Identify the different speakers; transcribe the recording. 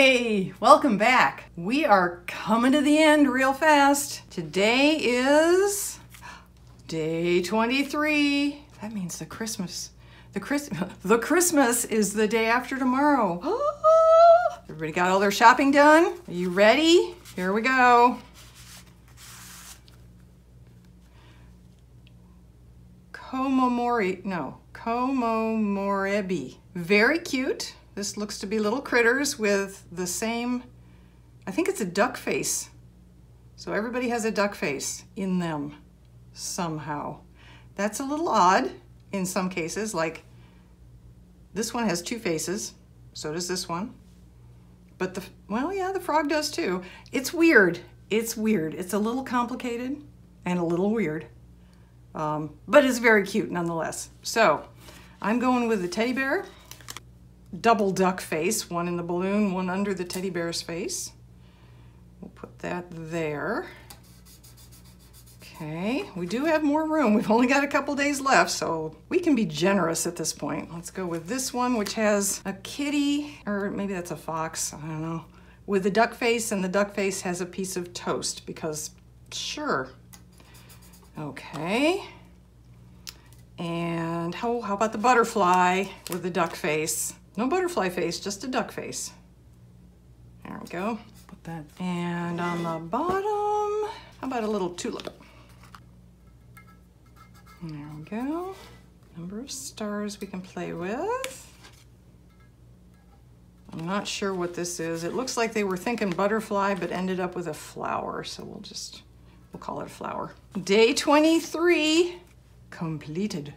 Speaker 1: Hey, welcome back. We are coming to the end real fast. Today is day 23. That means the Christmas is the day after tomorrow. Everybody got all their shopping done? Are you ready? Here we go. Komomorebi. Very cute. This looks to be little critters with the same, I think it's a duck face. So everybody has a duck face in them somehow. That's a little odd in some cases, like this one has two faces, so does this one. But the frog does too. It's weird. It's weird. It's a little complicated and a little weird. But it's very cute nonetheless. So I'm going with the teddy bear. Double duck face, one in the balloon, one under the teddy bear's face. We'll put that there. Okay, we do have more room. We've only got a couple days left, so we can be generous at this point. Let's go with this one, which has a kitty, or maybe that's a fox, I don't know, with the duck face, and the duck face has a piece of toast because, sure. Okay. And how about the butterfly with the duck face? No butterfly face, just a duck face. There we go. Put that. And on the bottom, how about a little tulip? There we go. Number of stars we can play with. I'm not sure what this is. It looks like they were thinking butterfly, but ended up with a flower. So we'll call it a flower. Day 23 completed.